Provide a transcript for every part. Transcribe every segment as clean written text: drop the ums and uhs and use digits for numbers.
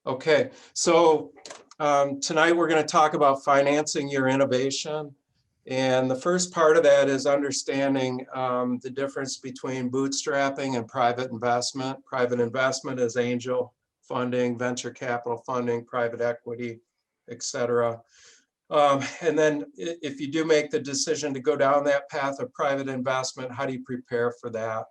Okay, so tonight we're going to talk about financing your innovation. And the first part of that is understanding the difference between bootstrapping and private investment. Private investment is angel funding, venture capital funding, private equity, etc. And then if you do make the decision to go down that path of private investment, how do you prepare for that?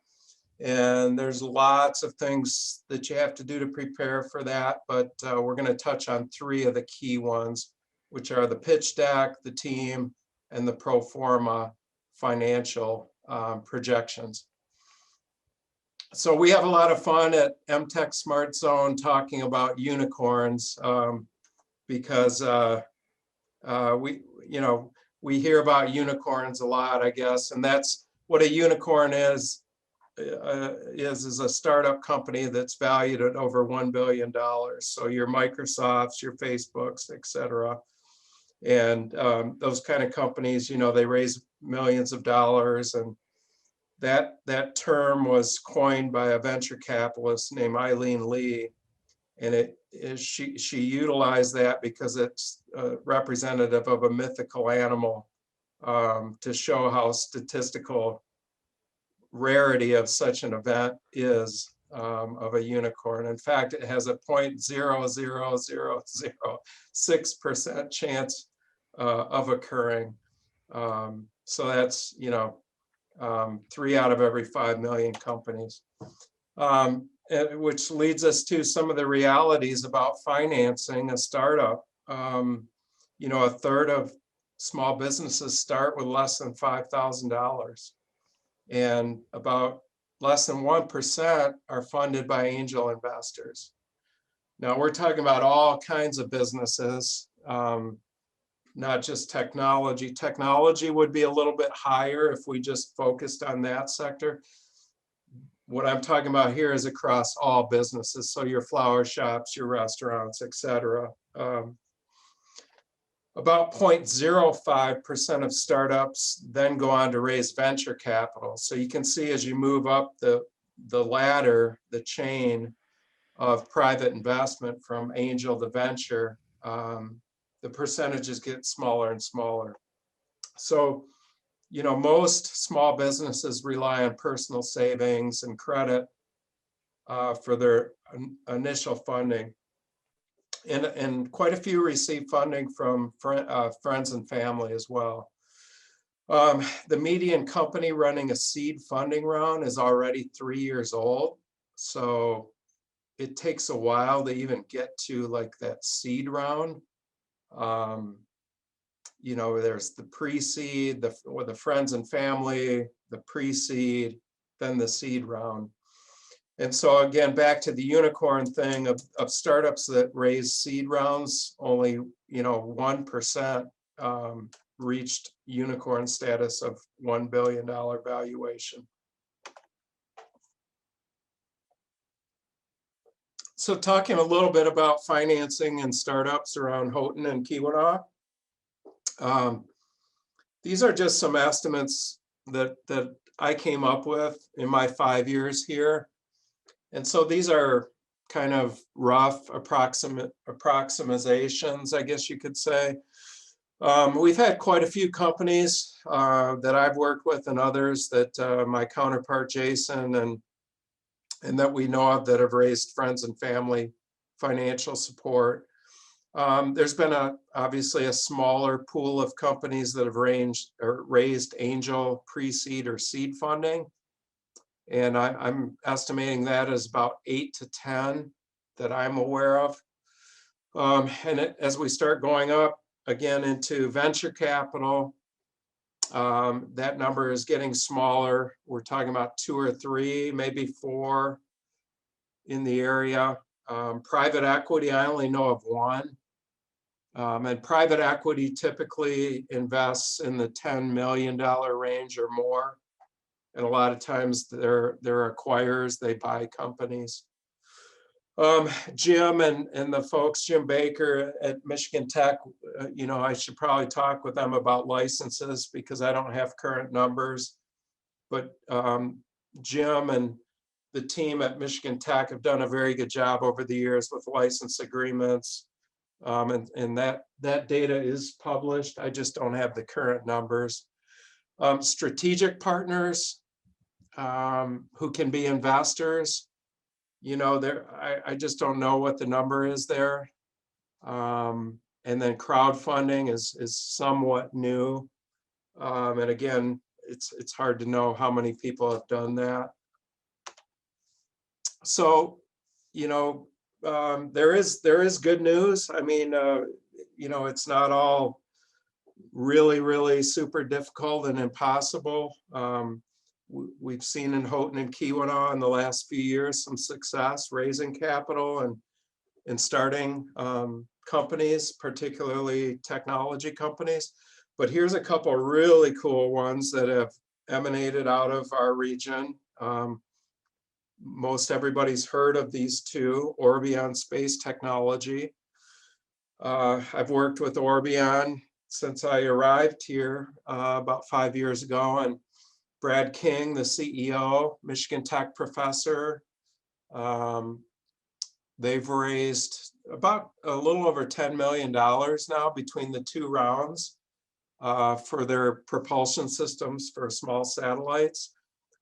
And there's lots of things that you have to do to prepare for that, but we're going to touch on three of the key ones, which are the pitch deck, the team, and the pro forma financial projections. So we have a lot of fun at MTEC SmartZone talking about unicorns because we hear about unicorns a lot, I guess, and that's what a unicorn is a startup company that's valued at over $1 billion. So your Microsofts, your Facebooks, et cetera. And those kind of companies, they raise millions of dollars. And that term was coined by a venture capitalist named Eileen Lee. And she utilized that because it's representative of a mythical animal to show how statistical rarity of such an event is of a unicorn. In fact, it has a 0.00006% chance of occurring. So that's 3 out of every 5 million companies, which leads us to some of the realities about financing a startup. A third of small businesses start with less than $5,000. And about less than 1% are funded by angel investors. Now we're talking about all kinds of businesses, not just technology. Technology would be a little bit higher if we just focused on that sector. What I'm talking about here is across all businesses. So your flower shops, your restaurants, et cetera. About 0.05% of startups then go on to raise venture capital. So you can see as you move up the ladder, the chain of private investment from angel to venture, the percentages get smaller and smaller. So, most small businesses rely on personal savings and credit for their initial funding. And quite a few receive funding from friends and family as well. The median company running a seed funding round is already 3 years old. So it takes a while to even get to like that seed round. There's the pre-seed, the friends and family, the pre-seed, then the seed round. And so again, back to the unicorn thing of startups that raise seed rounds, only 1% reached unicorn status of $1 billion valuation. So talking a little bit about financing and startups around Houghton and Keweenaw. These are just some estimates that I came up with in my 5 years here. And so these are kind of rough approximations, I guess you could say. We've had quite a few companies that I've worked with and others that my counterpart Jason and that we know of that have raised friends and family financial support. There's been obviously a smaller pool of companies that have raised angel, pre-seed, or seed funding. And I'm estimating that as about 8 to 10 that I'm aware of. As we start going up again into venture capital, that number is getting smaller. We're talking about 2 or 3, maybe 4 in the area. Private equity, I only know of 1. And private equity typically invests in the $10 million range or more. And a lot of times they're acquirers, they buy companies. Jim and the folks, Jim Baker at Michigan Tech, I should probably talk with them about licenses because I don't have current numbers. But Jim and the team at Michigan Tech have done a very good job over the years with license agreements. And that data is published. I just don't have the current numbers. Strategic partners who can be investors, you know, I just don't know what the number is there. And then crowdfunding is somewhat new. And again, it's hard to know how many people have done that. So, you know, there is good news. I mean, you know, it's not all really super difficult and impossible. We've seen in Houghton and Keweenaw in the last few years some success raising capital and starting companies, particularly technology companies. But here's a couple really cool ones that have emanated out of our region. Most everybody's heard of these two, Orbion Space Technology. I've worked with Orbion since I arrived here about 5 years ago, and Brad King, the CEO, Michigan Tech professor, they've raised about a little over $10 million now between the two rounds for their propulsion systems for small satellites.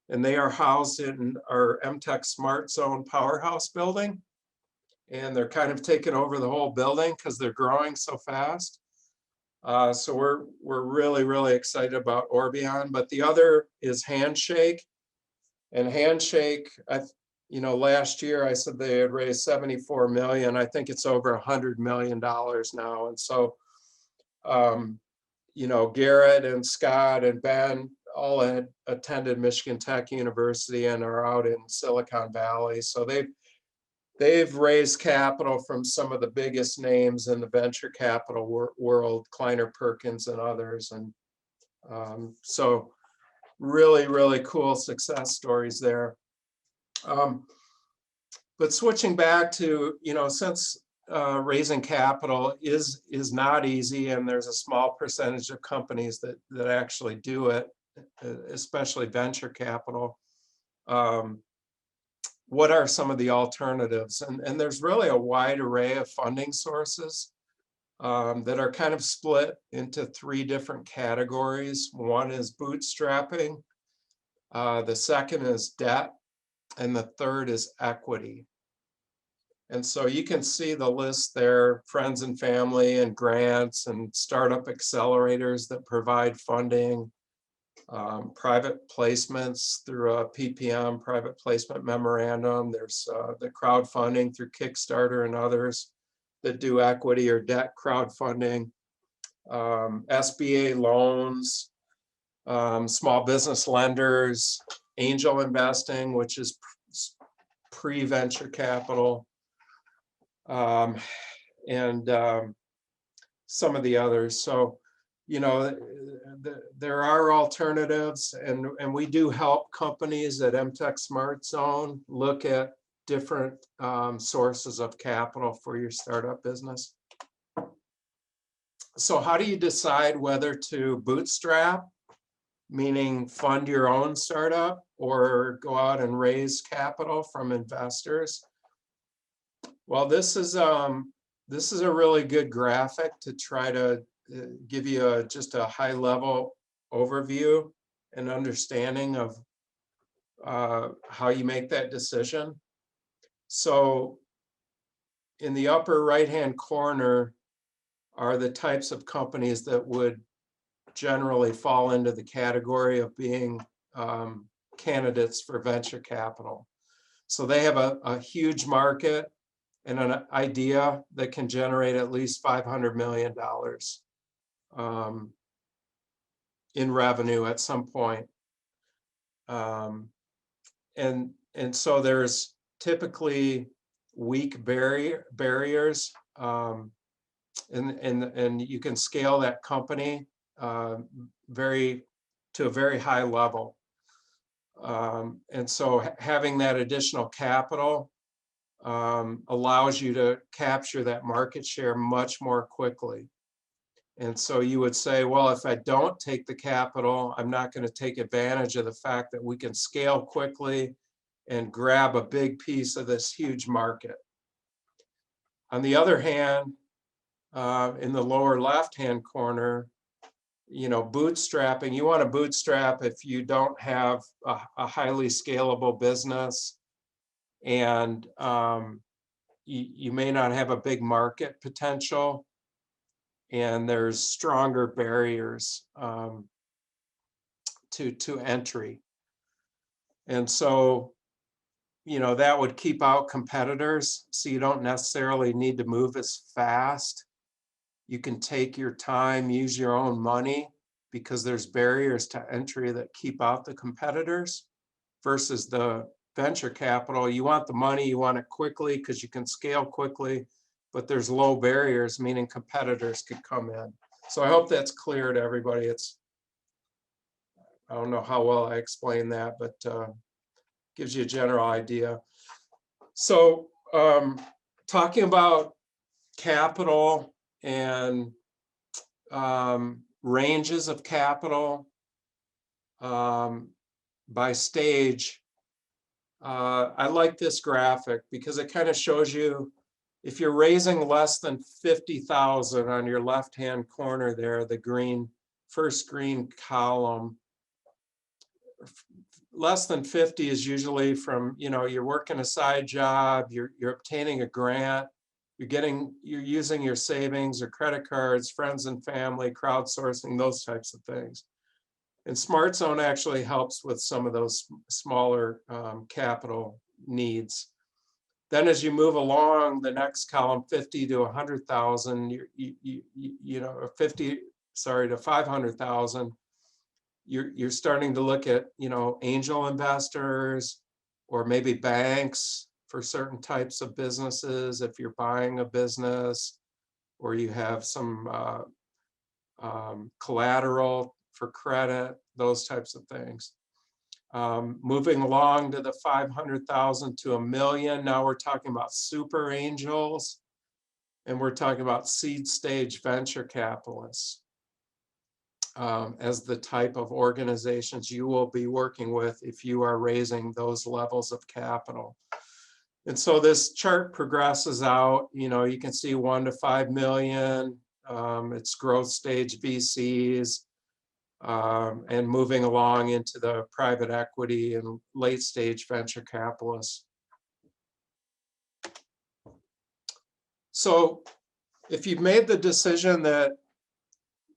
And they are housed in our MTEC SmartZone powerhouse building. And they're kind of taking over the whole building because they're growing so fast. So we're really excited about Orbion. But the other is Handshake. And Handshake, you know, last year I said they had raised 74 million. I think it's over $100 million now. And so, you know, Garrett and Scott and Ben all had attended Michigan Tech University and are out in Silicon Valley. So they've raised capital from some of the biggest names in the venture capital world, Kleiner Perkins and others. And so really cool success stories there. But switching back to, you know, since raising capital is not easy, and there's a small percentage of companies that actually do it, especially venture capital. What are some of the alternatives? And there's really a wide array of funding sources that are kind of split into three different categories. One is bootstrapping, the second is debt, and the third is equity. And so you can see the list there: friends and family and grants and startup accelerators that provide funding, private placements through a PPM, private placement memorandum. There's the crowdfunding through Kickstarter and others that do equity or debt crowdfunding, SBA loans, small business lenders, angel investing, which is pre-venture capital, and some of the others. So, you know, there are alternatives, and we do help companies at MTEC SmartZone look at different sources of capital for your startup business. So how do you decide whether to bootstrap, meaning fund your own startup, or go out and raise capital from investors? Well, this is a really good graphic to try to give you just a high level overview and understanding of how you make that decision. So in the upper right hand corner are the types of companies that would generally fall into the category of being candidates for venture capital. So they have a huge market and an idea that can generate at least $500 million in revenue at some point. And so there's typically weak barriers, and you can scale that company to a very high level. And so having that additional capital allows you to capture that market share much more quickly. And so you would say, well, if I don't take the capital, I'm not going to take advantage of the fact that we can scale quickly and grab a big piece of this huge market. On the other hand, in the lower left-hand corner, bootstrapping, you want to bootstrap if you don't have a highly scalable business, and you may not have a big market potential, and there's stronger barriers to entry. And so, that would keep out competitors, so you don't necessarily need to move as fast. You can take your time, use your own money, because there's barriers to entry that keep out the competitors, versus the venture capital. You want the money, you want it quickly because you can scale quickly, but there's low barriers, meaning competitors could come in. So I hope that's clear to everybody. I don't know how well I explained that, but gives you a general idea. So talking about capital and ranges of capital by stage, I like this graphic because it kind of shows you, if you're raising less than 50,000 on your left-hand corner there, the first green column, less than 50 is usually from, you're working a side job, you're obtaining a grant, you're using your savings or credit cards, friends and family, crowdsourcing, those types of things. And SmartZone actually helps with some of those smaller capital needs. Then as you move along the next column, 50 to 100,000, 50, sorry, to 500,000, you're starting to look at, angel investors, or maybe banks for certain types of businesses if you're buying a business, or you have some collateral for credit, those types of things. Moving along to the 500,000 to $1 million, now we're talking about super angels, and we're talking about seed stage venture capitalists as the type of organizations you will be working with if you are raising those levels of capital. And so this chart progresses out, you can see 1 to 5 million, it's growth stage VCs, and moving along into the private equity and late stage venture capitalists. So if you've made the decision that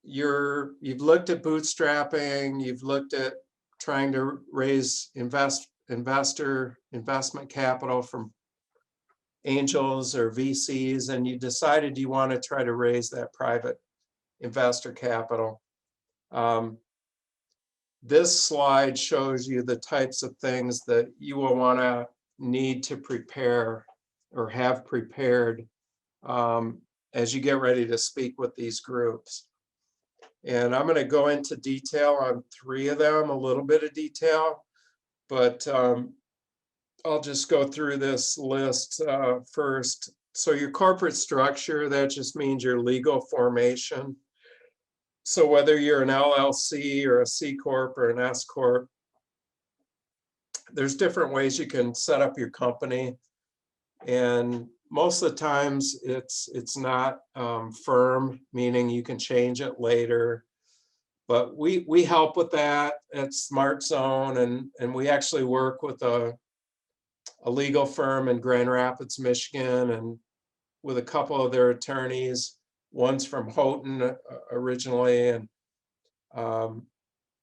you've looked at bootstrapping, you've looked at trying to raise investment capital from angels or VCs, and you decided you want to try to raise that private investor capital. This slide shows you the types of things that you will want to need to prepare or have prepared as you get ready to speak with these groups. And I'm going to go into detail on 3 of them, a little bit of detail, but I'll just go through this list first. So your corporate structure, that just means your legal formation. So whether you're an LLC or a C Corp or an S Corp, there's different ways you can set up your company. And most of the times it's not firm, meaning you can change it later. But we help with that at SmartZone, and we actually work with a legal firm in Grand Rapids, Michigan, and with a couple of their attorneys. One's from Houghton originally, and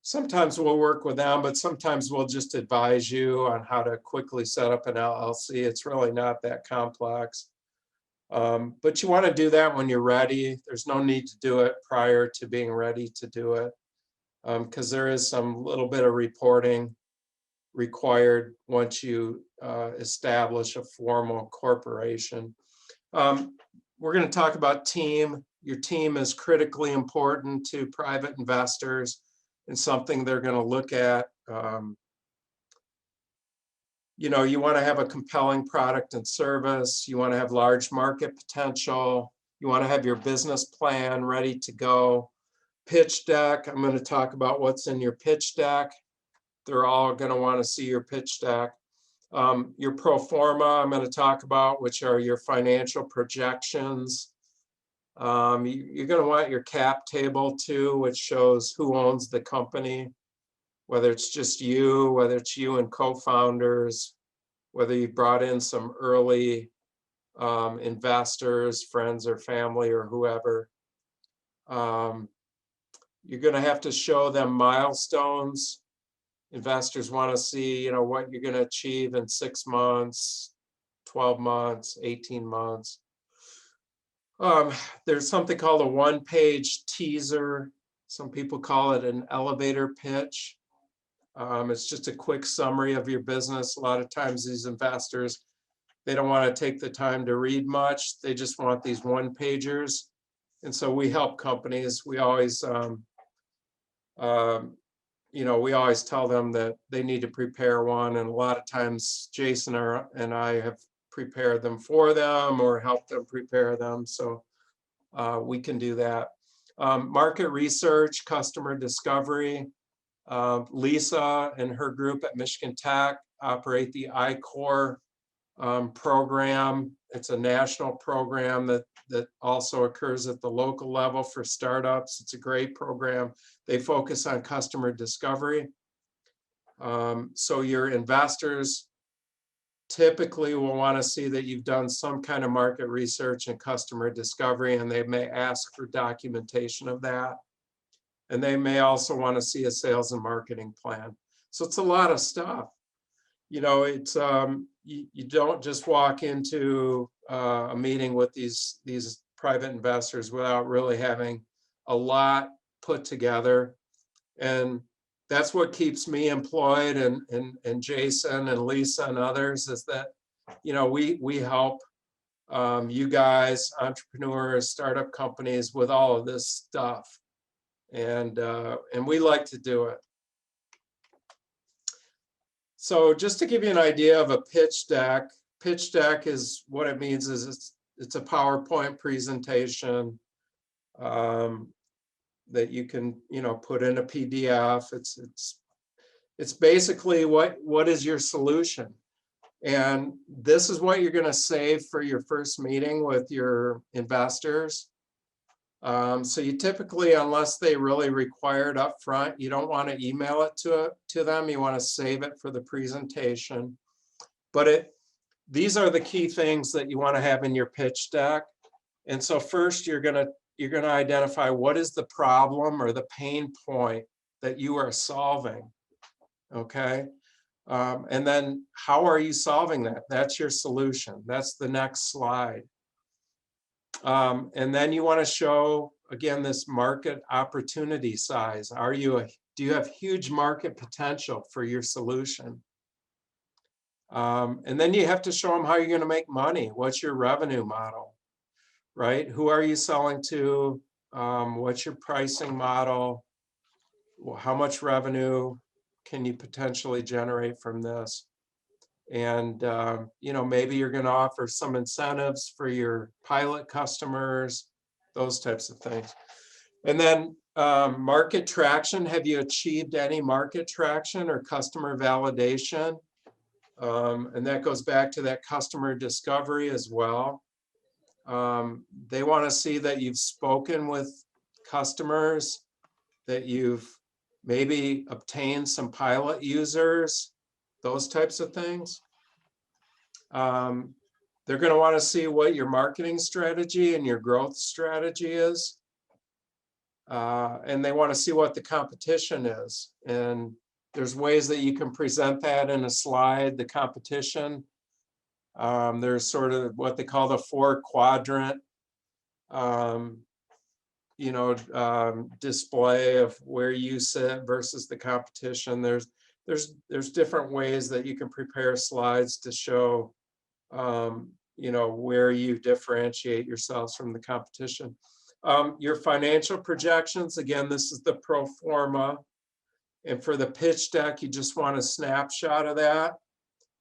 sometimes we'll work with them, but sometimes we'll just advise you on how to quickly set up an LLC. It's really not that complex. But you want to do that when you're ready. There's no need to do it prior to being ready to do it, because there is some little bit of reporting required once you establish a formal corporation. We're going to talk about team. Your team is critically important to private investors and something they're going to look at. You want to have a compelling product and service. You want to have large market potential. You want to have your business plan ready to go. Pitch deck, I'm going to talk about what's in your pitch deck. They're all going to want to see your pitch deck. Your pro forma I'm going to talk about, which are your financial projections. You're going to want your cap table too, which shows who owns the company, whether it's just you, whether it's you and co-founders, whether you brought in some early investors, friends or family or whoever. You're going to have to show them milestones. Investors want to see, what you're going to achieve in 6 months, 12 months, 18 months. There's something called a one-page teaser. Some people call it an elevator pitch. It's just a quick summary of your business. A lot of times these investors, they don't want to take the time to read much. They just want these one-pagers. And so we help companies. We always, we always tell them that they need to prepare one. And a lot of times Jason and I have prepared them for them or helped them prepare them. So we can do that. Market research, customer discovery. Lisa and her group at Michigan Tech operate the I-Core program. It's a national program that also occurs at the local level for startups. It's a great program. They focus on customer discovery. So your investors typically will want to see that you've done some kind of market research and customer discovery, and they may ask for documentation of that. And they may also want to see a sales and marketing plan. So it's a lot of stuff. It's you don't just walk into a meeting with these private investors without really having a lot put together. And that's what keeps me employed and Jason and Lisa and others, is that, we help you guys, entrepreneurs, startup companies, with all of this stuff. And we like to do it. So just to give you an idea of a pitch deck is, what it means is it's a PowerPoint presentation that you can put in a PDF. It's basically what is your solution, and this is what you're going to save for your first meeting with your investors. So you typically, unless they really require it up front, you don't want to email it to them. You want to save it for the presentation. But these are the key things that you want to have in your pitch deck. And so first, you're going to identify what is the problem or the pain point that you are solving. Okay. And then how are you solving that? That's your solution. That's the next slide. And then you want to show, again, this market opportunity size. Do you have huge market potential for your solution? And then you have to show them how you're going to make money. What's your revenue model, right? Who are you selling to? What's your pricing model? How much revenue can you potentially generate from this? And, maybe you're going to offer some incentives for your pilot customers, those types of things. And then market traction. Have you achieved any market traction or customer validation? And that goes back to that customer discovery as well. They want to see that you've spoken with customers, that you've maybe obtained some pilot users, those types of things. They're going to want to see what your marketing strategy and your growth strategy is. And they want to see what the competition is. And there's ways that you can present that in a slide, the competition. There's sort of what they call the 4-quadrant, display of where you sit versus the competition. There's different ways that you can prepare slides to show, where you differentiate yourselves from the competition. Your financial projections, again, this is the pro forma. And for the pitch deck, you just want a snapshot of that.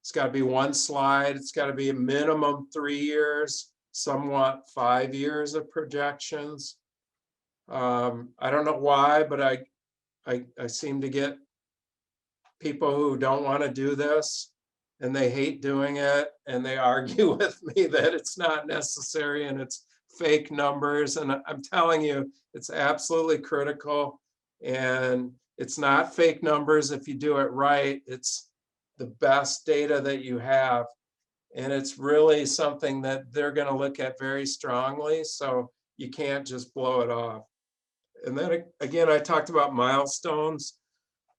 It's got to be one slide. It's got to be a minimum 3 years, some want 5 years of projections. I don't know why, but I seem to get people who don't want to do this. and they hate doing it, and they argue with me that it's not necessary and it's fake numbers. And I'm telling you, it's absolutely critical. And it's not fake numbers if you do it right. It's the best data that you have. And it's really something that they're going to look at very strongly. So you can't just blow it off. And then again, I talked about milestones,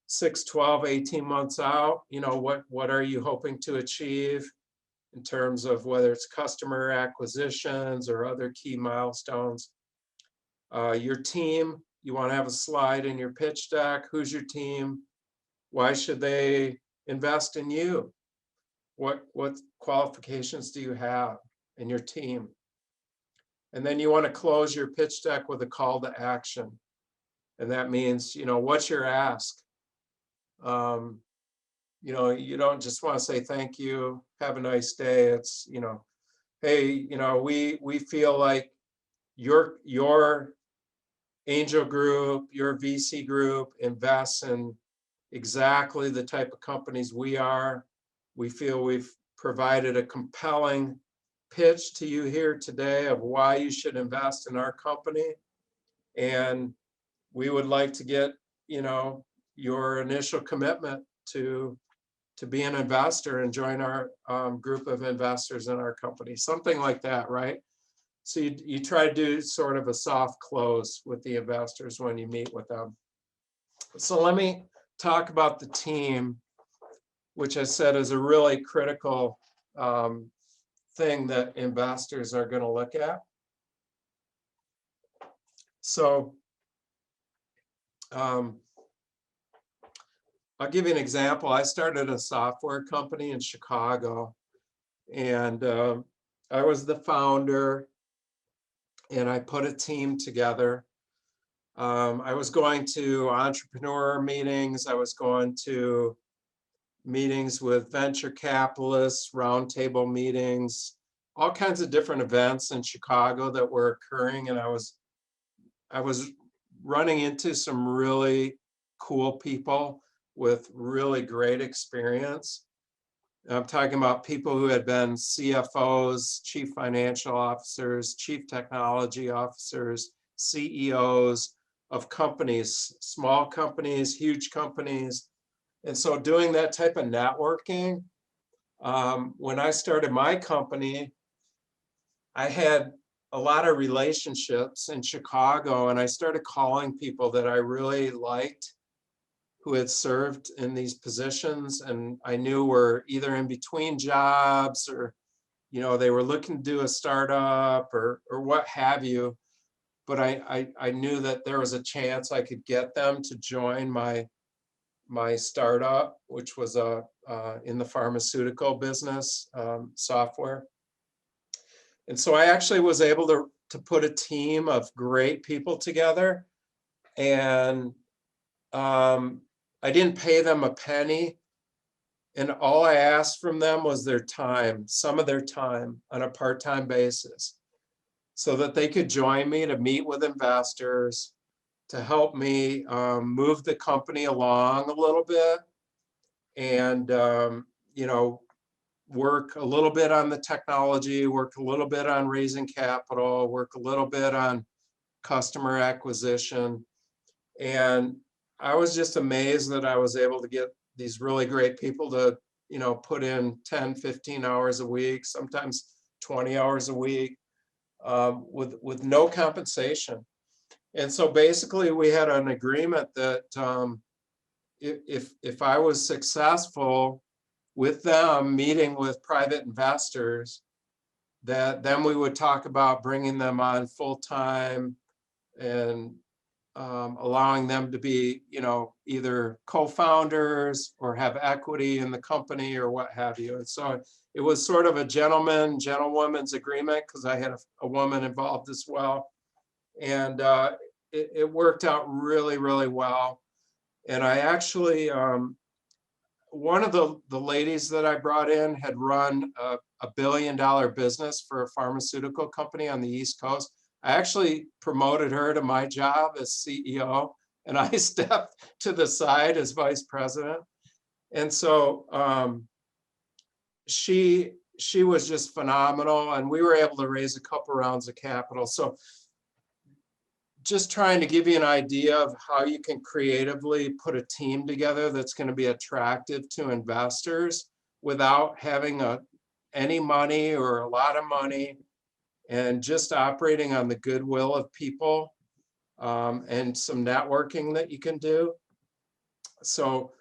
6, 12, 18 months out. You know, what are you hoping to achieve in terms of whether it's customer acquisitions or other key milestones? Your team, you want to have a slide in your pitch deck. Who's your team? Why should they invest in you? What qualifications do you have in your team? And then you want to close your pitch deck with a call to action. And that means, you know, what's your ask? You know, you don't just want to say thank you, have a nice day. It's, you know, hey, you know, we feel like your angel group, your VC group invests in exactly the type of companies we are. We feel we've provided a compelling pitch to you here today of why you should invest in our company. And we would like to get, you know, your initial commitment to be an investor and join our group of investors in our company, something like that, right? So you try to do sort of a soft close with the investors when you meet with them. So let me talk about the team, which I said is a really critical thing that investors are going to look at. So I'll give you an example. I started a software company in Chicago, and I was the founder, and I put a team together. I was going to entrepreneur meetings. I was going to meetings with venture capitalists, roundtable meetings, all kinds of different events in Chicago that were occurring. And I was running into some really cool people with really great experience. I'm talking about people who had been CFOs, chief financial officers, chief technology officers, CEOs of companies, small companies, huge companies. And so doing that type of networking, when I started my company, I had a lot of relationships in Chicago, and I started calling people that I really liked who had served in these positions and I knew were either in between jobs or, you know, they were looking to do a startup or what have you. But I knew that there was a chance I could get them to join my startup, which was in the pharmaceutical business, software. And so I actually was able to put a team of great people together, and I didn't pay them a penny. And all I asked from them was their time, some of their time on a part-time basis, so that they could join me to meet with investors, to help me move the company along a little bit, and you know, work a little bit on the technology, work a little bit on raising capital, work a little bit on customer acquisition. And I was just amazed that I was able to get these really great people to, you know, put in 10, 15 hours a week, sometimes 20 hours a week, with no compensation. And so basically we had an agreement that if I was successful with them meeting with private investors, that then we would talk about bringing them on full time and allowing them to be, you know, either co-founders or have equity in the company or what have you. And so it was sort of a gentlewoman's agreement because I had a woman involved as well. And it worked out really, really well. And I actually, one of the ladies that I brought in had run a $1 billion business for a pharmaceutical company on the East Coast. I actually promoted her to my job as CEO, and I stepped to the side as vice president. And so she was just phenomenal, and we were able to raise a couple rounds of capital. So just trying to give you an idea of how you can creatively put a team together that's going to be attractive to investors without having any money or a lot of money, and just operating on the goodwill of people, and some networking that you can do. So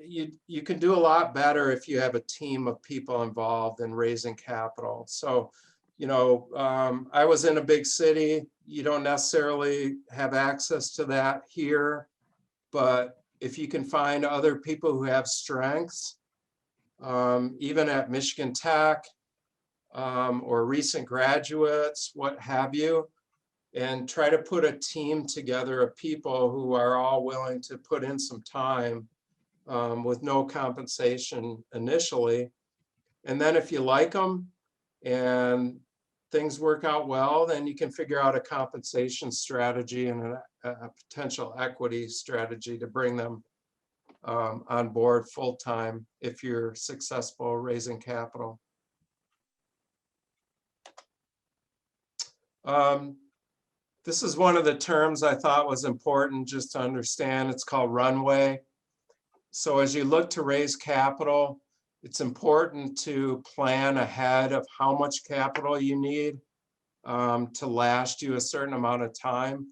you can do a lot better if you have a team of people involved in raising capital. So, you know, I was in a big city. You don't necessarily have access to that here, but if you can find other people who have strengths, even at Michigan Tech, or recent graduates, what have you, and try to put a team together of people who are all willing to put in some time, with no compensation initially. And then if you like them and things work out well, then you can figure out a compensation strategy and a potential equity strategy to bring them on board full time if you're successful raising capital. This is one of the terms I thought was important just to understand. It's called Runway. So as you look to raise capital, it's important to plan ahead of how much capital you need to last you a certain amount of time.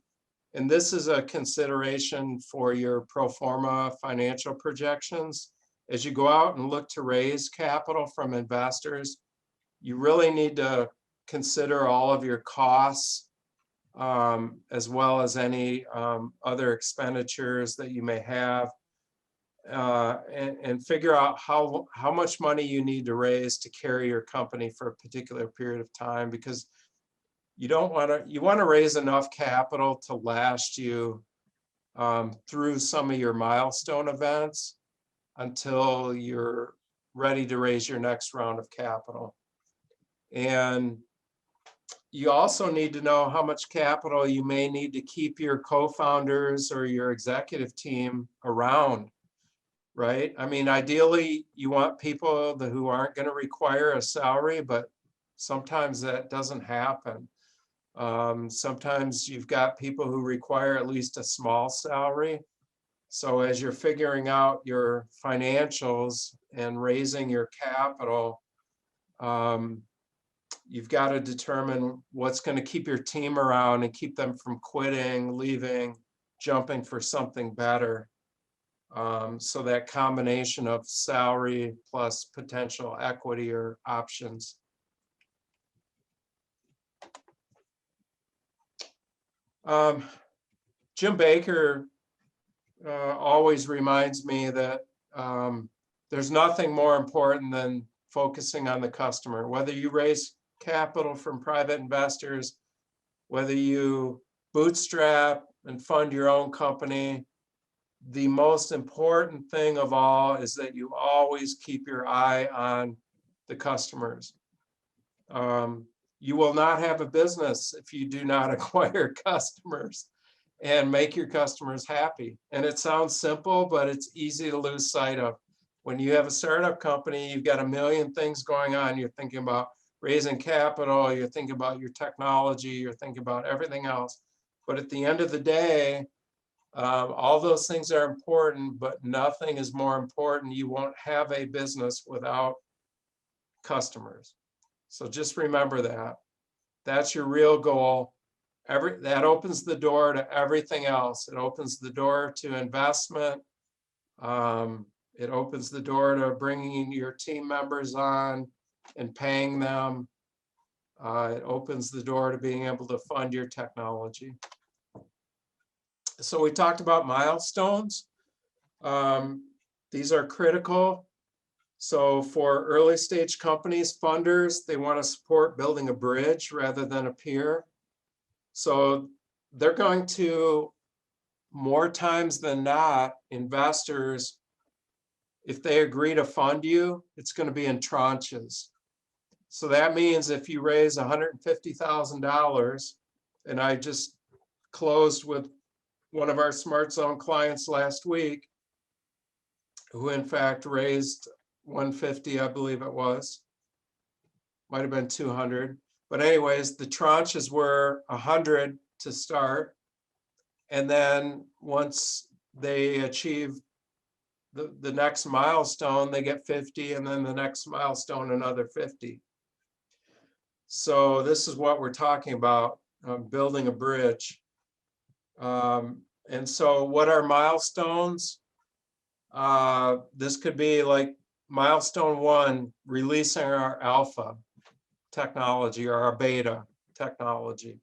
And this is a consideration for your pro forma financial projections. As you go out and look to raise capital from investors, you really need to consider all of your costs, as well as any other expenditures that you may have, and figure out how much money you need to raise to carry your company for a particular period of time, because you want to raise enough capital to last you through some of your milestone events until you're ready to raise your next round of capital. And you also need to know how much capital you may need to keep your co-founders or your executive team around, right? I mean, ideally, you want people who aren't going to require a salary, but sometimes that doesn't happen. Sometimes you've got people who require at least a small salary. So as you're figuring out your financials and raising your capital, you've got to determine what's going to keep your team around and keep them from quitting, leaving, jumping for something better. So that combination of salary plus potential equity or options. Jim Baker always reminds me that there's nothing more important than focusing on the customer. Whether you raise capital from private investors, whether you bootstrap and fund your own company, the most important thing of all is that you always keep your eye on the customers. You will not have a business if you do not acquire customers and make your customers happy. And it sounds simple, but it's easy to lose sight of. When you have a startup company, you've got a million things going on. You're thinking about raising capital, you're thinking about your technology, you're thinking about everything else. But at the end of the day, all those things are important, but nothing is more important. You won't have a business without customers. So just remember that. That's your real goal. That opens the door to everything else. It opens the door to investment. It opens the door to bringing your team members on and paying them. It opens the door to being able to fund your technology. So we talked about milestones. These are critical. So for early stage companies, funders, they want to support building a bridge rather than a pier. So they're going to, more times than not, investors, if they agree to fund you, it's going to be in tranches. So that means if you raise $150,000, and I just closed with one of our SmartZone clients last week, who in fact raised 150, I believe it was. Might have been 200. But anyways, the tranches were 100 to start. And then once they achieve the next milestone, they get 50, and then the next milestone, another 50. So this is what we're talking about, building a bridge. And so what are milestones? This could be like milestone 1, releasing our alpha technology or our beta technology.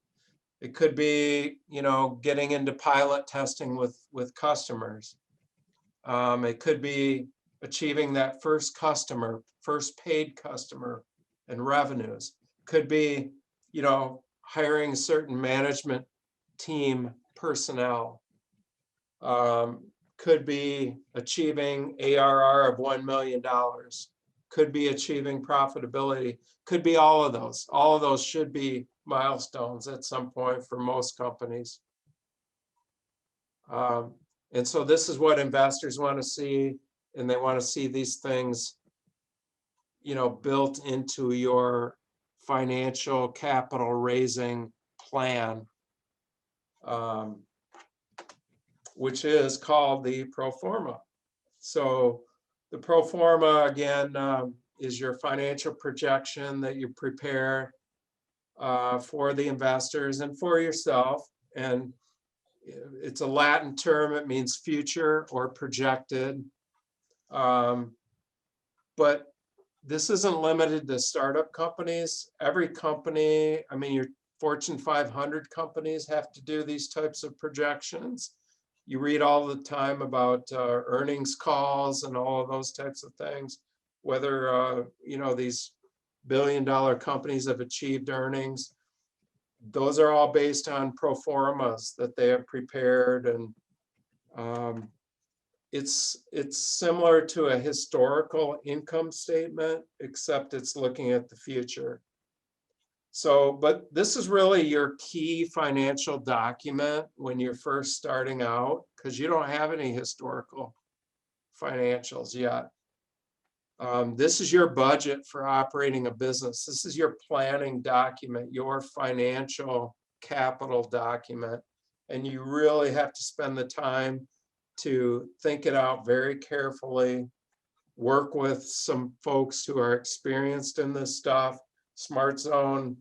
It could be, you know, getting into pilot testing with customers. It could be achieving that first customer, first paid customer and revenues. Could be, you know, hiring certain management team personnel. Could be achieving ARR of $1 million. Could be achieving profitability. Could be all of those. All of those should be milestones at some point for most companies. And so this is what investors want to see, and they want to see these things, you know, built into your financial capital raising plan, which is called the Proforma. So the Proforma, again, is your financial projection that you prepare for the investors and for yourself. And it's a Latin term. It means future or projected. But this isn't limited to startup companies. Every company, I mean, your Fortune 500 companies have to do these types of projections. You read all the time about earnings calls and all of those types of things, whether, you know, these billion-dollar companies have achieved earnings. Those are all based on pro formas that they have prepared, and it's similar to a historical income statement, except it's looking at the future. So, but this is really your key financial document when you're first starting out, because you don't have any historical financials yet. This is your budget for operating a business. This is your planning document, your financial capital document. And you really have to spend the time to think it out very carefully, work with some folks who are experienced in this stuff. SmartZone,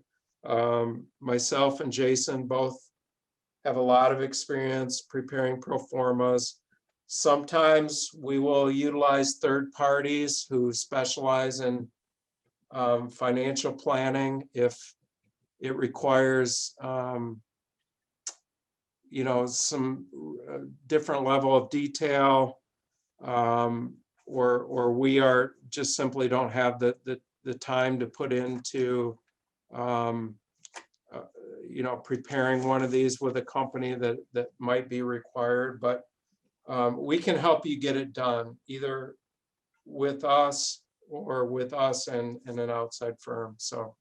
myself and Jason both have a lot of experience preparing pro formas. Sometimes we will utilize third parties who specialize in financial planning if it requires you know, some different level of detail, or we are just simply don't have the time to put into you know, preparing one of these with a company that might be required. But we can help you get it done, either with us or with us and an outside firm. So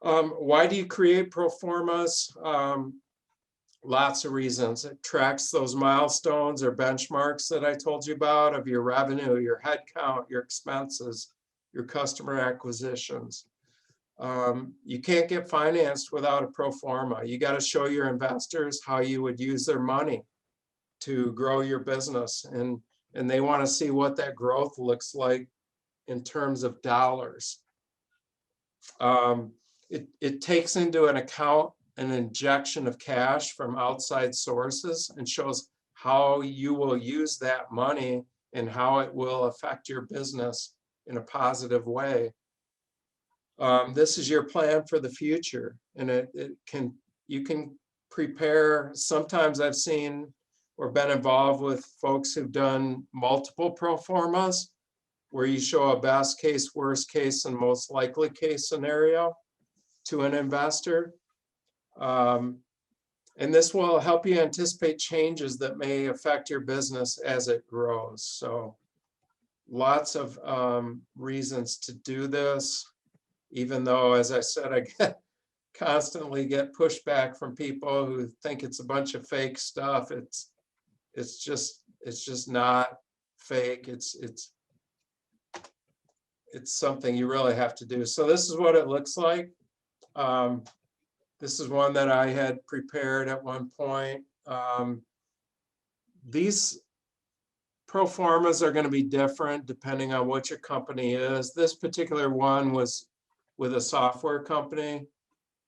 why do you create pro formas? Lots of reasons. It tracks those milestones or benchmarks that I told you about of your revenue, your headcount, your expenses, your customer acquisitions. You can't get financed without a pro forma. You got to show your investors how you would use their money to grow your business, and they want to see what that growth looks like in terms of dollars. It takes into an account an injection of cash from outside sources and shows how you will use that money and how it will affect your business in a positive way. This is your plan for the future, and you can prepare. Sometimes I've seen or been involved with folks who've done multiple pro formas where you show a best case, worst case, and most likely case scenario to an investor. And this will help you anticipate changes that may affect your business as it grows. So lots of reasons to do this, even though, as I said, I constantly get pushback from people who think it's a bunch of fake stuff. It's just not fake. It's something you really have to do. So this is what it looks like. This is one that I had prepared at one point. These pro formas are going to be different depending on what your company is. This particular one was with a software company.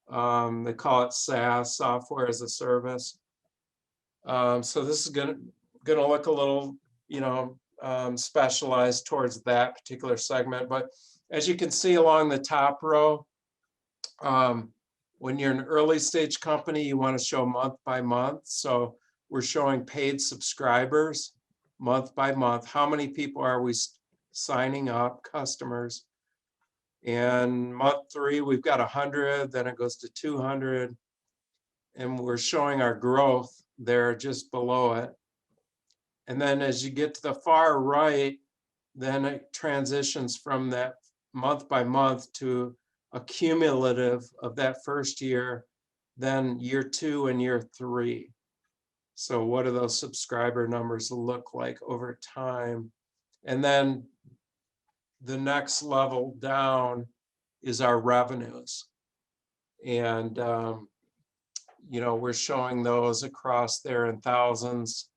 They call it SaaS, software as a service. So this is going to look a little, specialized towards that particular segment. But as you can see along the top row, when you're an early stage company, you want to show month by month. So we're showing paid subscribers month by month. How many people are we signing up, customers? And month 3, we've got 100, then it goes to 200. And we're showing our growth there just below it. And then as you get to the far right, then it transitions from that month by month to a cumulative of that first year, then year 2 and year 3. So what do those subscriber numbers look like over time? And then the next level down is our revenues. And, we're showing those across there in thousands.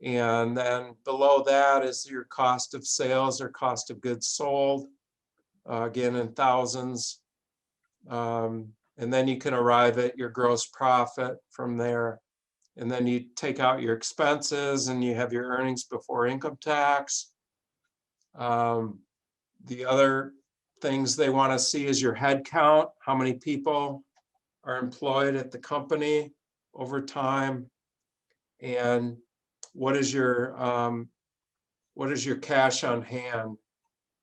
And then below that is your cost of sales or cost of goods sold, again in thousands. And then you can arrive at your gross profit from there. And then you take out your expenses and you have your earnings before income tax. The other things they want to see is your head count, how many people are employed at the company over time, and what is your cash on hand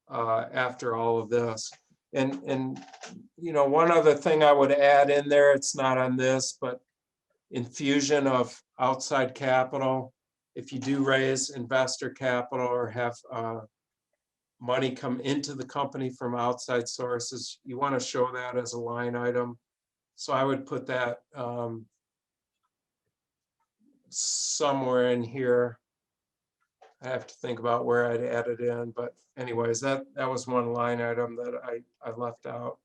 after all of this. And one other thing I would add in there, it's not on this, but infusion of outside capital. If you do raise investor capital or have money come into the company from outside sources, you want to show that as a line item. So I would put that somewhere in here. I have to think about where I'd add it in, but anyways, that was one line item that I left out.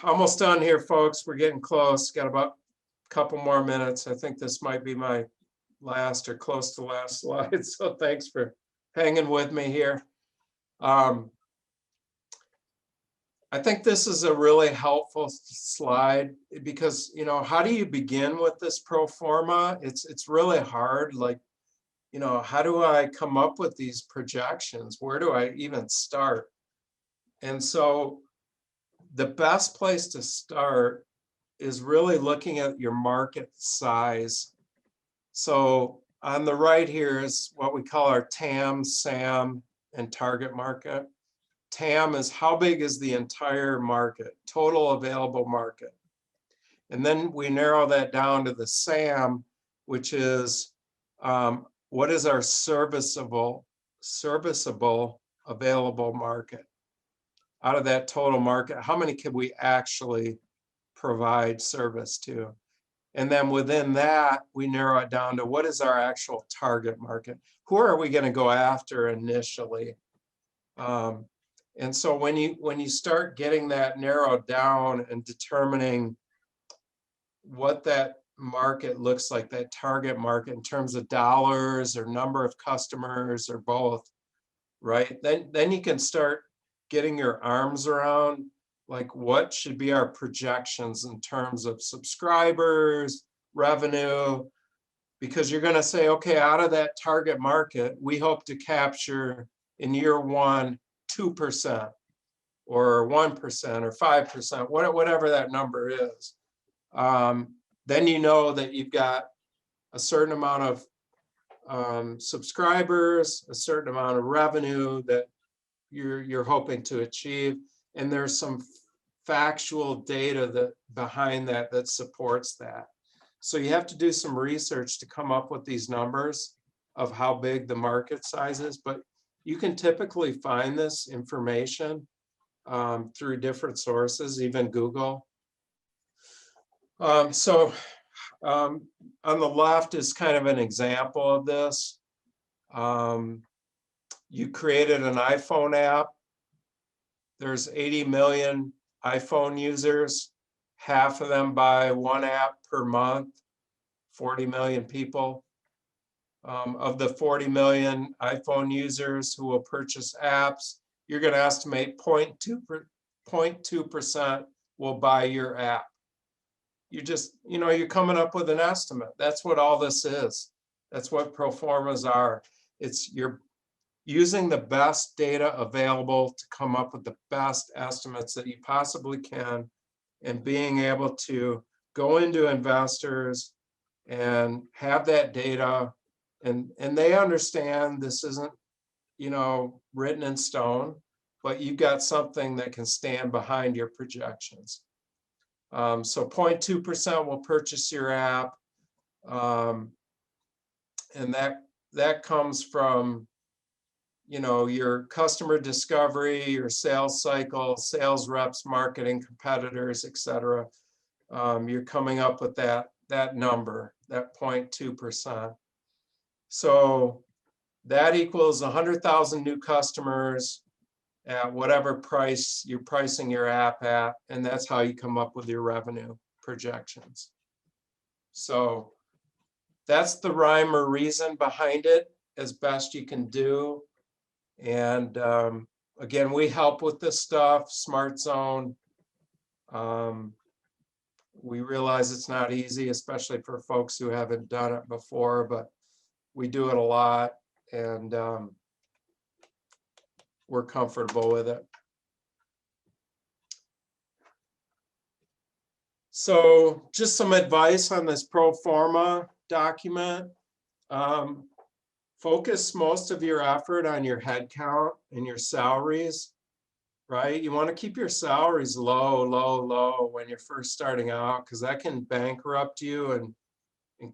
Almost done here, folks. We're getting close. Got about a couple more minutes. I think this might be my last or close to last slide. So thanks for hanging with me here. I think this is a really helpful slide because, how do you begin with this pro forma? It's really hard. Like, how do I come up with these projections? Where do I even start? And so the best place to start is really looking at your market size. So on the right here is what we call our TAM, SAM, and target market. TAM is how big is the entire market, total available market. And then we narrow that down to the SAM, which is what is our serviceable available market. Out of that total market, how many can we actually provide service to? And then within that, we narrow it down to what is our actual target market? Who are we going to go after initially? And so when you start getting that narrowed down and determining what that market looks like, that target market in terms of dollars or number of customers or both, right? Then you can start getting your arms around like what should be our projections in terms of subscribers, revenue, because you're going to say, okay, out of that target market, we hope to capture in year 1, 2% or 1% or 5%, whatever that number is. Then you know that you've got a certain amount of subscribers, a certain amount of revenue that you're hoping to achieve, and there's some factual data behind that supports that. So you have to do some research to come up with these numbers of how big the market size is, but you can typically find this information through different sources, even Google. On the left is kind of an example of this. You created an iPhone app. There's 80 million iPhone users. Half of them buy one app per month, 40 million people. Of the 40 million iPhone users who will purchase apps, you're going to estimate 0.2% will buy your app. You just, you're coming up with an estimate. That's what all this is. That's what proformas are. It's you're using the best data available to come up with the best estimates that you possibly can, and being able to go into investors and have that data, and they understand this isn't, written in stone, but you've got something that can stand behind your projections. So 0.2% will purchase your app, and that comes from your customer discovery, your sales cycle, sales reps, marketing, competitors, etc. You're coming up with that number, that 0.2%. So that equals 100,000 new customers at whatever price you're pricing your app at, and that's how you come up with your revenue projections. So that's the rhyme or reason behind it, as best you can do. And again, we help with this stuff, SmartZone. We realize it's not easy, especially for folks who haven't done it before, but we do it a lot, and we're comfortable with it. So just some advice on this Proforma document. Focus most of your effort on your headcount and your salaries, right? You want to keep your salaries low when you're first starting out, because that can bankrupt you and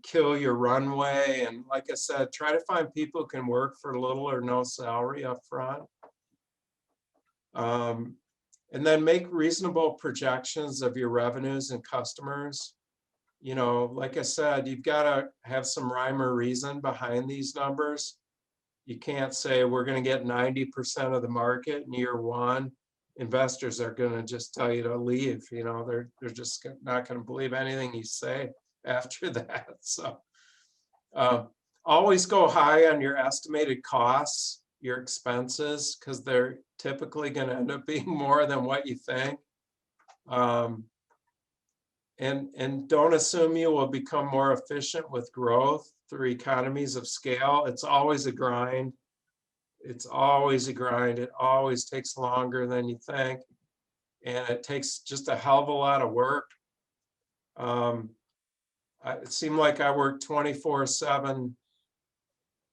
kill your runway. And like I said, try to find people who can work for little or no salary up front. And then make reasonable projections of your revenues and customers. Like I said, you've got to have some rhyme or reason behind these numbers. You can't say we're going to get 90% of the market in year one. Investors are going to just tell you to leave. They're just not going to believe anything you say after that. So always go high on your estimated costs, your expenses, because they're typically going to end up being more than what you think. And don't assume you will become more efficient with growth through economies of scale. It's always a grind. It's always a grind. It always takes longer than you think. And it takes just a hell of a lot of work. It seemed like I worked 24/7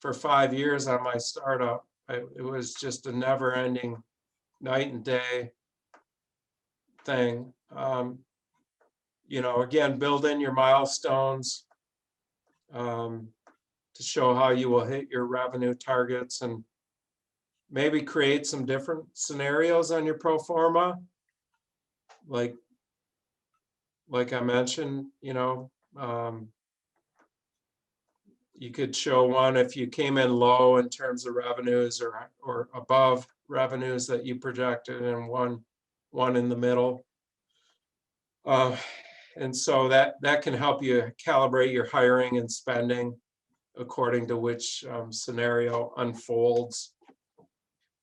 for 5 years on my startup. It was just a never-ending night and day thing. Again, build in your milestones to show how you will hit your revenue targets, and maybe create some different scenarios on your pro forma. Like I mentioned, you could show one if you came in low in terms of revenues, or above revenues that you projected, and one in the middle. And so that can help you calibrate your hiring and spending according to which scenario unfolds.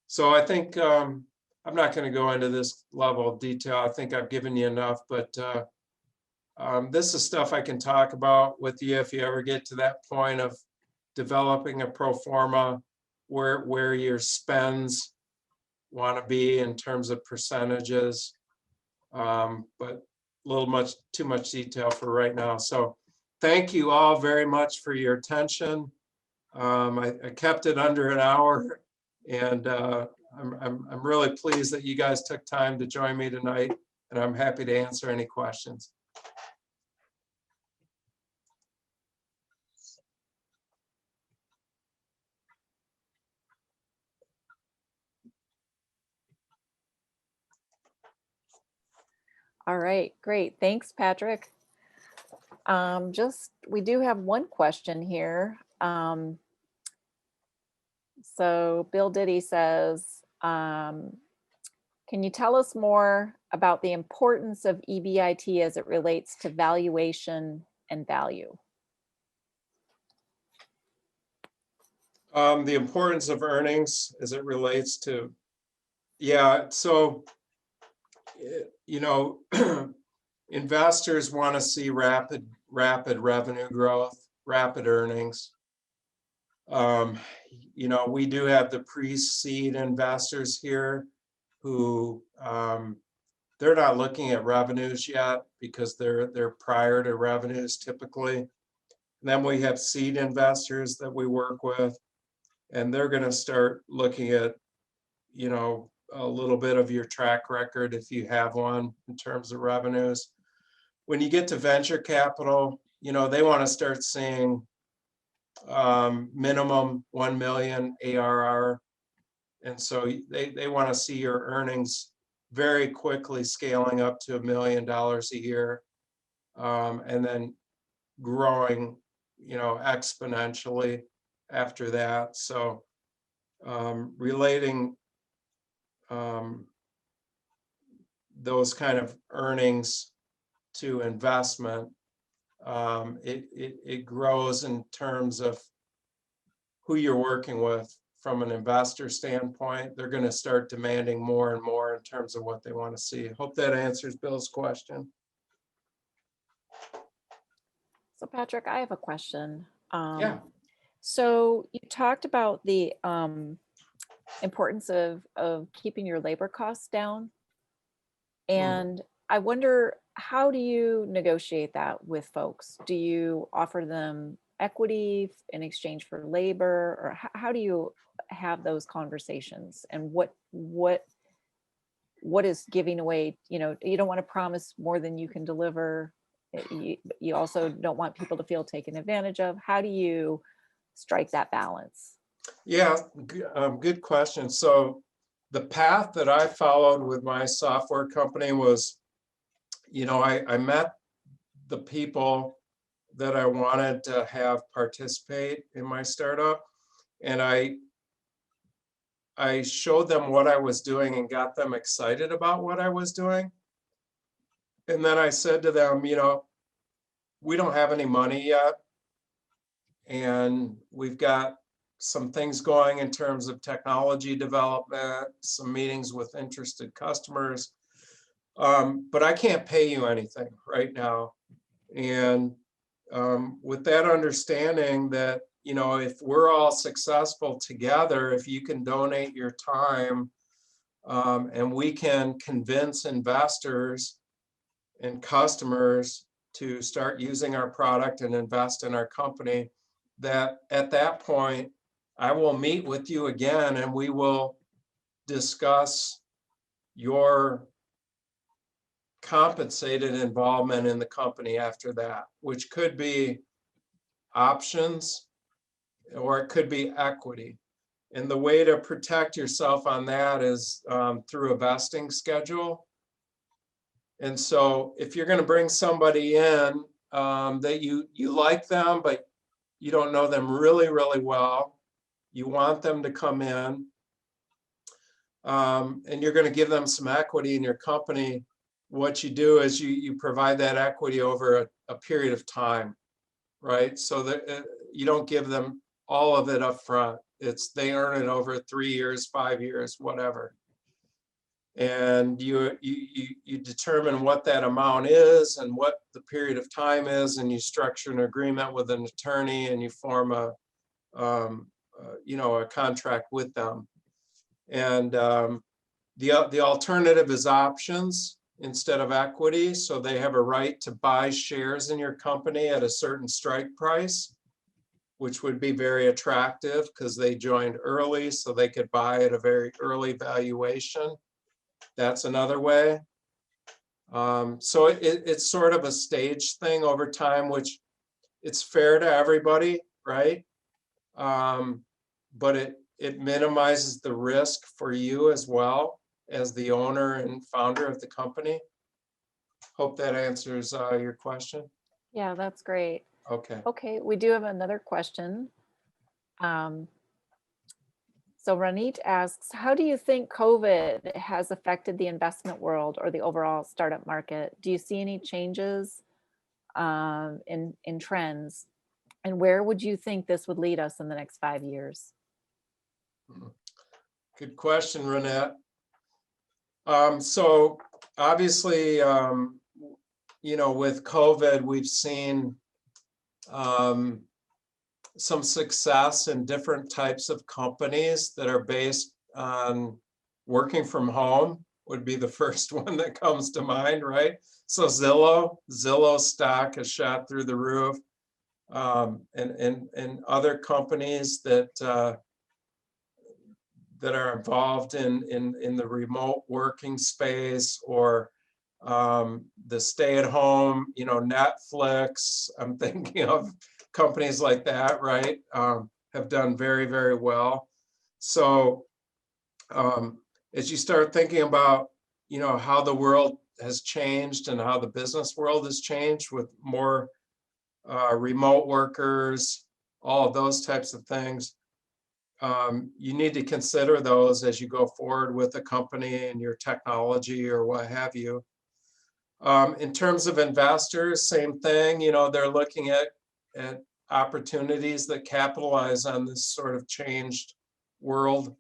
So I think I'm not going to go into this level of detail. I think I've given you enough, but this is stuff I can talk about with you if you ever get to that point of developing a pro forma, where your spends want to be in terms of percentages. But a little too much detail for right now. So thank you all very much for your attention. I kept it under an hour, and I'm really pleased that you guys took time to join me tonight, and I'm happy to answer any questions. All right, great. Thanks, Patrick. We do have one question here. So Bill Diddy says, can you tell us more about the importance of EBIT as it relates to valuation and value? The importance of earnings as it relates to, yeah, so, you know, investors want to see rapid revenue growth, rapid earnings. You know, we do have the pre-seed investors here who they're not looking at revenues yet because they're prior to revenues typically. And then we have seed investors that we work with, and they're going to start looking at, you know, a little bit of your track record if you have one in terms of revenues. When you get to venture capital, you know, they want to start seeing minimum 1 million ARR. And so they want to see your earnings very quickly scaling up to $1 million a year, and then growing, you know, exponentially after that. So relating those kind of earnings to investment, it grows in terms of who you're working with. From an investor standpoint, they're going to start demanding more and more in terms of what they want to see. Hope that answers Bill's question. So Patrick, I have a question. Yeah. So you talked about the importance of keeping your labor costs down. And I wonder, how do you negotiate that with folks? Do you offer them equity in exchange for labor, or how do you have those conversations? And what is giving away? You know, you don't want to promise more than you can deliver. You also don't want people to feel taken advantage of. How do you strike that balance? Yeah, good question. So the path that I followed with my software company was, you know, I met the people that I wanted to have participate in my startup, and I showed them what I was doing and got them excited about what I was doing. And then I said to them, you know, we don't have any money yet, and we've got some things going in terms of technology development, some meetings with interested customers, but I can't pay you anything right now. And with that understanding that, you know, if we're all successful together, if you can donate your time, and we can convince investors and customers to start using our product and invest in our company, that at that point, I will meet with you again and we will discuss your compensated involvement in the company after that, which could be options or it could be equity. And the way to protect yourself on that is through a vesting schedule. And so if you're going to bring somebody in that you like them, but you don't know them really, really well, you want them to come in, and you're going to give them some equity in your company, what you do is you provide that equity over a period of time, right? So that you don't give them all of it up front. They earn it over 3 years, 5 years, whatever. And you determine what that amount is and what the period of time is, and you structure an agreement with an attorney and you form a you know, a contract with them. And the alternative is options instead of equity. So they have a right to buy shares in your company at a certain strike price, which would be very attractive because they joined early, so they could buy at a very early valuation. That's another way. So it's sort of a stage thing over time, which it's fair to everybody, right? But it minimizes the risk for you as well as the owner and founder of the company. Hope that answers your question. Yeah, that's great. Okay. Okay, we do have another question. So Ranit asks, how do you think COVID has affected the investment world or the overall startup market? Do you see any changes in trends? And where would you think this would lead us in the next 5 years? Good question, Renette. So obviously, with COVID, we've seen some success in different types of companies that are based on working from home would be the first one that comes to mind, right? So Zillow stock has shot through the roof, and other companies that are involved in the remote working space, or the stay-at-home, Netflix. I'm thinking of companies like that, right? Have done very, very well. So as you start thinking about, how the world has changed and how the business world has changed with more remote workers, all of those types of things, you need to consider those as you go forward with a company and your technology or what have you. In terms of investors, same thing, they're looking at opportunities that capitalize on this sort of changed world.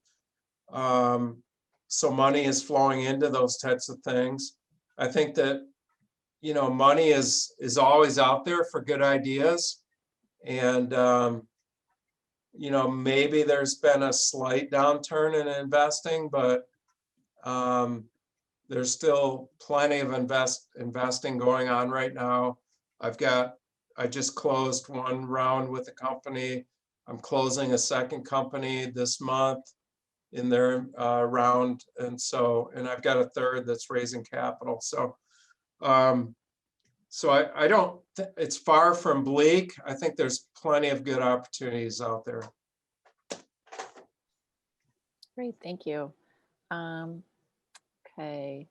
So money is flowing into those types of things. I think that, money is always out there for good ideas. And, maybe there's been a slight downturn in investing, but there's still plenty of investing going on right now. I just closed one round with a company. I'm closing a second company this month in their round. And I've got a third that's raising capital. So I don't, it's far from bleak. I think there's plenty of good opportunities out there. Great, thank you. Okay,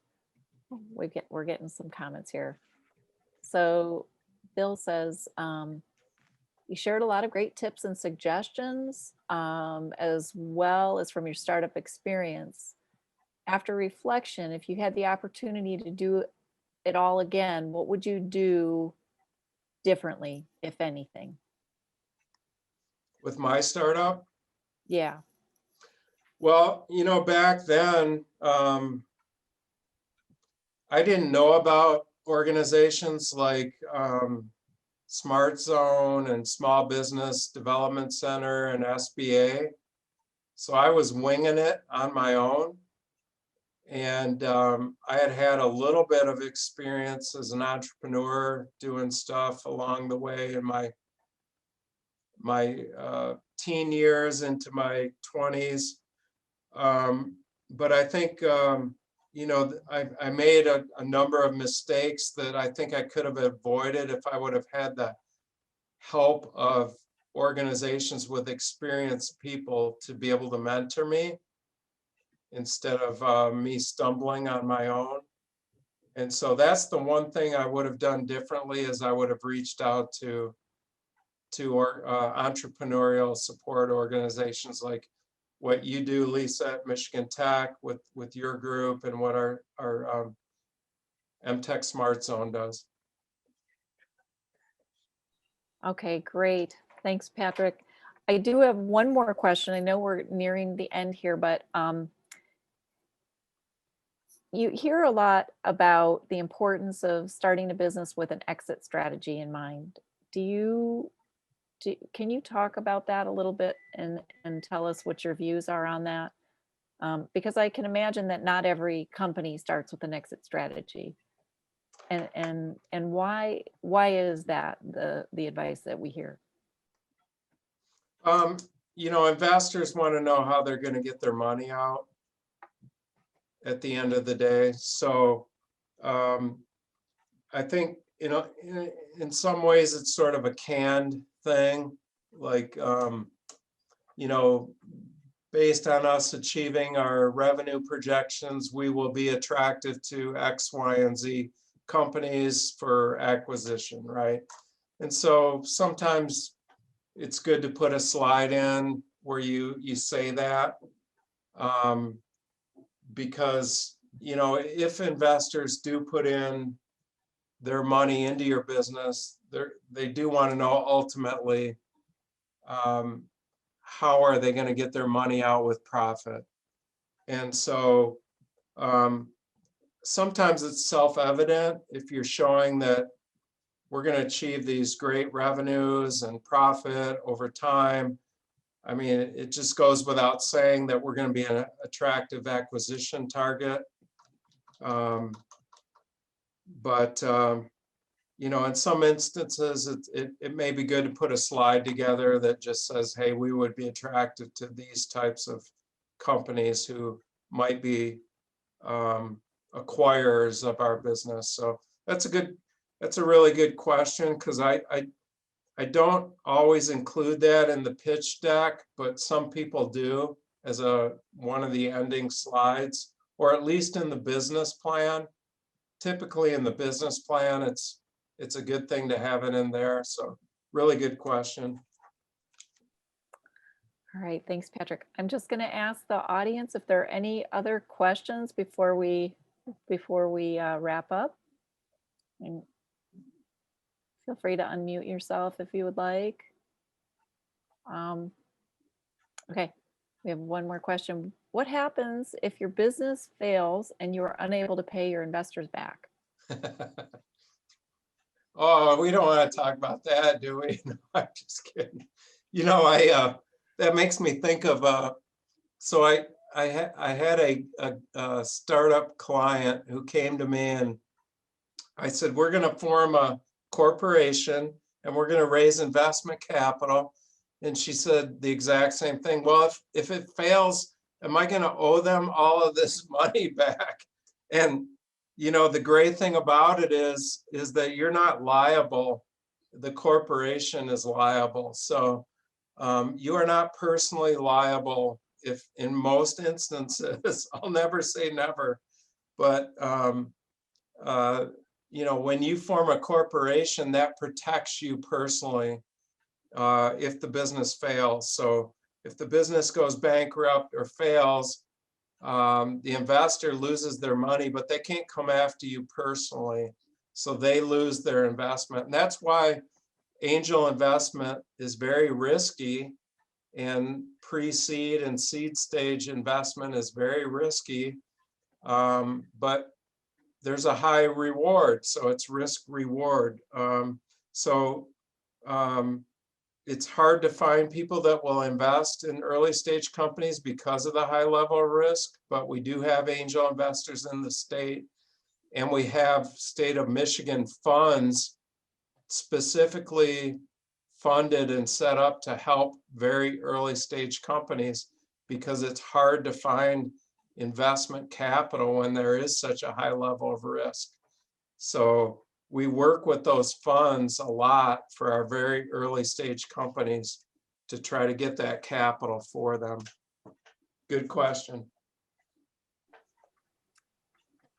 we're getting some comments here. So Bill says, you shared a lot of great tips and suggestions, as well as from your startup experience. After reflection, if you had the opportunity to do it all again, what would you do differently, if anything? With my startup? Yeah. Well, back then, I didn't know about organizations like SmartZone and Small Business Development Center and SBA. So I was winging it on my own. And I had a little bit of experience as an entrepreneur doing stuff along the way in my teen years into my 20s. But I think, I made a number of mistakes that I think I could have avoided if I would have had the help of organizations with experienced people to be able to mentor me instead of me stumbling on my own. And so that's the one thing I would have done differently, is I would have reached out to entrepreneurial support organizations like what you do, Lisa, at Michigan Tech with your group, and what our MTEC SmartZone does. Okay, great. Thanks, Patrick. I do have one more question. I know we're nearing the end here, but you hear a lot about the importance of starting a business with an exit strategy in mind. Can you talk about that a little bit and tell us what your views are on that? Because I can imagine that not every company starts with an exit strategy. And why is that the advice that we hear? Investors want to know how they're going to get their money out at the end of the day. So I think, in some ways it's sort of a canned thing, like, based on us achieving our revenue projections, we will be attractive to X, Y, and Z companies for acquisition, right? And so sometimes it's good to put a slide in where you say that, Because, you know, if investors do put in their money into your business, they do want to know ultimately, how are they going to get their money out with profit? And so sometimes it's self-evident if you're showing that we're going to achieve these great revenues and profit over time. I mean, it just goes without saying that we're going to be an attractive acquisition target. You know, in some instances, it may be good to put a slide together that just says, hey, we would be attracted to these types of companies who might be acquirers of our business. So that's a really good question, because I don't always include that in the pitch deck, but some people do as one of the ending slides, or at least in the business plan. Typically in the business plan, it's a good thing to have it in there. So really good question. All right, thanks, Patrick. I'm just going to ask the audience if there are any other questions before we wrap up. And feel free to unmute yourself if you would like. Okay, we have one more question. What happens if your business fails and you are unable to pay your investors back? Oh, we don't want to talk about that, do we? No, I'm just kidding. You know, that makes me think of so I had a startup client who came to me, and I said, we're going to form a corporation and we're going to raise investment capital. And she said the exact same thing. Well, if it fails, am I going to owe them all of this money back? And you know, the great thing about it is that you're not liable. The corporation is liable. So you are not personally liable if, in most instances, I'll never say never, but you know, when you form a corporation, that protects you personally if the business fails. So if the business goes bankrupt or fails, the investor loses their money, but they can't come after you personally. So they lose their investment. And that's why angel investment is very risky, and pre-seed and seed stage investment is very risky. But there's a high reward, so it's risk reward. It's hard to find people that will invest in early stage companies because of the high level of risk, but we do have angel investors in the state, and we have state of Michigan funds specifically funded and set up to help very early stage companies, because it's hard to find investment capital when there is such a high level of risk. So we work with those funds a lot for our very early stage companies to try to get that capital for them. Good question.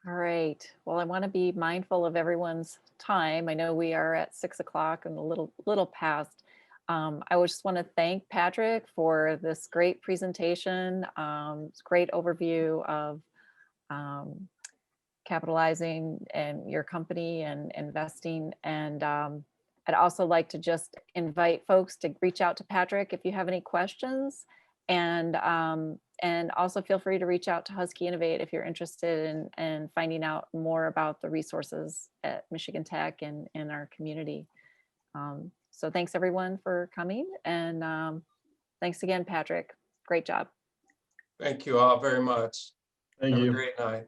All right. Well, I want to be mindful of everyone's time. I know we are at 6 o'clock and a little past. I just want to thank Patrick for this great presentation. It's a great overview of capitalizing and your company and investing. And I'd also like to just invite folks to reach out to Patrick if you have any questions. And also feel free to reach out to Husky Innovate if you're interested in finding out more about the resources at Michigan Tech and in our community. So thanks everyone for coming, and thanks again, Patrick. Great job. Thank you all very much. Thank Have you. a great night.